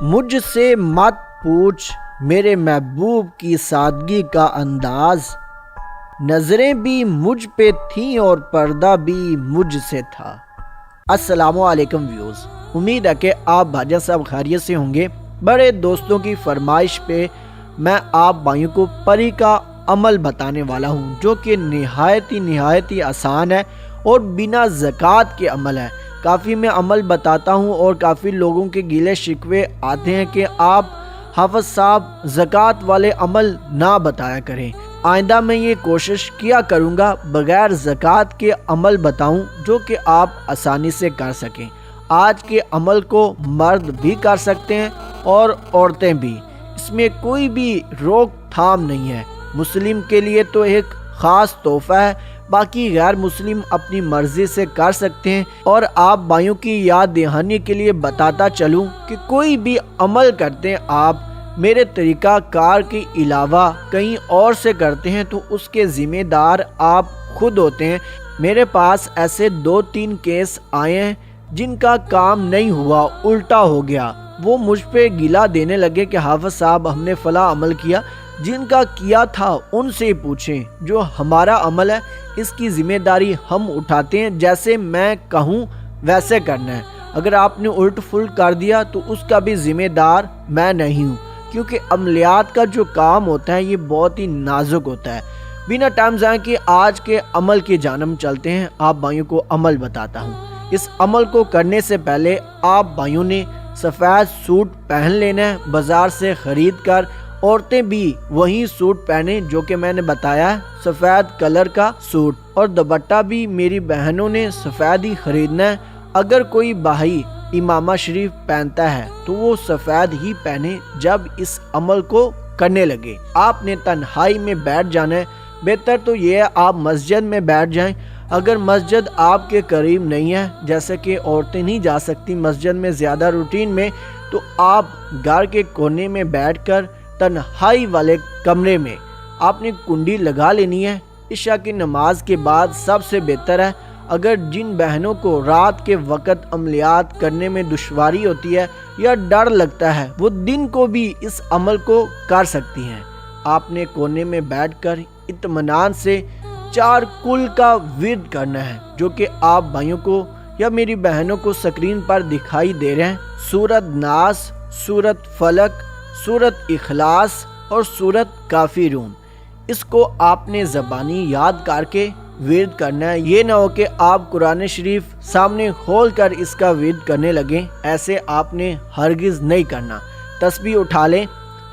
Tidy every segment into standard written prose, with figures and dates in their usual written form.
مجھ سے مت پوچھ میرے محبوب کی سادگی کا انداز، نظریں بھی مجھ پہ تھیں اور پردہ بھی مجھ سے تھا۔ السلام علیکم ویوز، امید ہے کہ آپ بھائی صاحب خیریت سے ہوں گے۔ بڑے دوستوں کی فرمائش پہ میں آپ بھائیوں کو پری کا عمل بتانے والا ہوں، جو کہ نہایت ہی آسان ہے اور بنا زکوٰۃ کے عمل ہے۔ کافی میں عمل بتاتا ہوں اور کافی لوگوں کے گیلے شکوے آتے ہیں کہ آپ حافظ صاحب زکوٰۃ والے عمل نہ بتایا کریں۔ آئندہ میں یہ کوشش کیا کروں گا بغیر زکوٰۃ کے عمل بتاؤں جو کہ آپ آسانی سے کر سکیں۔ آج کے عمل کو مرد بھی کر سکتے ہیں اور عورتیں بھی، اس میں کوئی بھی روک تھام نہیں ہے۔ مسلم کے لیے تو ایک خاص تحفہ ہے، باقی غیر مسلم اپنی مرضی سے کر سکتے ہیں۔ اور آپ بھائیوں کی یاد دہانی کے لیے بتاتا چلوں کہ کوئی بھی عمل کرتے ہیں آپ میرے طریقہ کار کے علاوہ کہیں اور سے کرتے ہیں تو اس کے ذمہ دار آپ خود ہوتے ہیں۔ میرے پاس ایسے 2-3 کیس آئے ہیں جن کا کام نہیں ہوا، الٹا ہو گیا۔ وہ مجھ پہ گلا دینے لگے کہ حافظ صاحب ہم نے فلاں عمل کیا، جن کا کیا تھا ان سے ہی پوچھیں۔ جو ہمارا عمل ہے اس کی ذمہ داری ہم اٹھاتے ہیں، جیسے میں کہوں ویسے کرنا ہے۔ اگر آپ نے الٹ پھلٹ کر دیا تو اس کا بھی ذمہ دار میں نہیں ہوں، کیونکہ عملیات کا جو کام ہوتا ہے یہ بہت ہی نازک ہوتا ہے۔ بنا ٹائم ضائع کیے آج کے عمل کی جانب چلتے ہیں۔ آپ بھائیوں کو عمل بتاتا ہوں۔ اس عمل کو کرنے سے پہلے آپ بھائیوں نے سفید سوٹ پہن لینا ہے بازار سے خرید کر۔ عورتیں بھی وہی سوٹ پہنے جو کہ میں نے بتایا ہے، سفید کلر کا سوٹ، اور دوپٹہ بھی میری بہنوں نے سفید ہی خریدنا ہے۔ اگر کوئی بھائی امامہ شریف پہنتا ہے تو وہ سفید ہی پہنے جب اس عمل کو کرنے لگے۔ آپ نے تنہائی میں بیٹھ جانا ہے۔ بہتر تو یہ ہے آپ مسجد میں بیٹھ جائیں۔ اگر مسجد آپ کے قریب نہیں ہے، جیسے کہ عورتیں نہیں جا سکتی مسجد میں زیادہ روٹین میں، تو آپ گھر کے کونے میں بیٹھ کر تنہائی والے کمرے میں آپ نے کنڈی لگا لینی ہے۔ عشاء کی نماز کے بعد سب سے بہتر ہے، اگر جن بہنوں کو رات کے وقت عملیات کرنے میں دشواری ہوتی ہے یا ڈر لگتا ہے، وہ دن کو بھی اس عمل کو کر سکتی ہیں۔ آپ نے کونے میں بیٹھ کر اطمینان سے 4 کل کا ورد کرنا ہے، جو کہ آپ بھائیوں کو یا میری بہنوں کو سکرین پر دکھائی دے رہے ہیں۔ سورت ناس، سورت فلق، سورت اخلاص اور سورت کافرون۔ اس کو آپ نے زبانی یاد کر کے ورد کرنا ہے۔ یہ نہ ہو کہ آپ قرآن شریف سامنے کھول کر اس کا ورد کرنے لگیں، ایسے آپ نے ہرگز نہیں کرنا۔ تسبیح اٹھا لیں،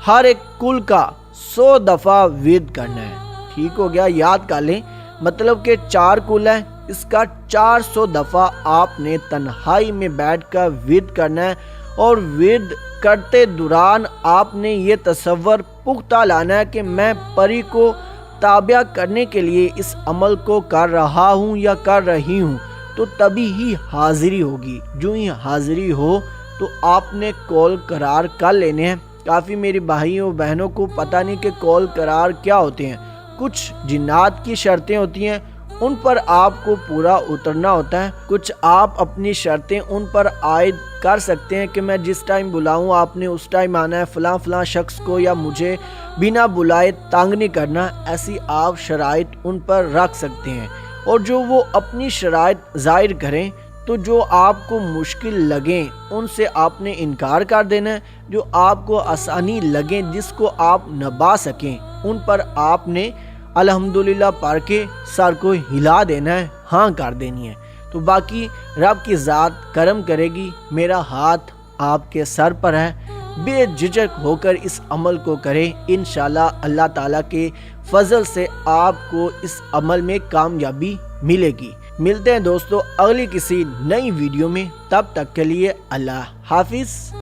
ہر ایک کل کا 100 دفعہ ورد کرنا ہے۔ ٹھیک ہو گیا، یاد کر لیں، مطلب کہ 4 کل ہے، اس کا 400 دفعہ آپ نے تنہائی میں بیٹھ کر ورد کرنا ہے۔ اور ورد کرتے دوران آپ نے یہ تصور پختہ لانا ہے کہ میں پری کو تابع کرنے کے لیے اس عمل کو کر رہا ہوں یا کر رہی ہوں، تو تبھی ہی حاضری ہوگی۔ جو ہی حاضری ہو تو آپ نے کول قرار کر لینے ہیں۔ کافی میری بھائیوں بہنوں کو پتہ نہیں کہ کول قرار کیا ہوتے ہیں۔ کچھ جنات کی شرطیں ہوتی ہیں، ان پر آپ کو پورا اترنا ہوتا ہے۔ کچھ آپ اپنی شرطیں ان پر عائد کر سکتے ہیں کہ میں جس ٹائم بلاؤں آپ نے اس ٹائم آنا ہے، فلاں شخص کو یا مجھے بنا بلائے تنگ نہیں کرنا۔ ایسی آپ شرائط ان پر رکھ سکتے ہیں، اور جو وہ اپنی شرائط ظاہر کریں تو جو آپ کو مشکل لگیں ان سے آپ نے انکار کر دینا ہے۔ جو آپ کو آسانی لگیں، جس کو آپ نبھا سکیں، ان پر آپ نے الحمدللہ پڑھ کے سر کو ہلا دینا ہے، ہاں کر دینی ہے۔ تو باقی رب کی ذات کرم کرے گی۔ میرا ہاتھ آپ کے سر پر ہے، بے جھجک ہو کر اس عمل کو کریں۔ انشاءاللہ اللہ تعالیٰ کے فضل سے آپ کو اس عمل میں کامیابی ملے گی۔ ملتے ہیں دوستو اگلی کسی نئی ویڈیو میں، تب تک کے لیے اللہ حافظ۔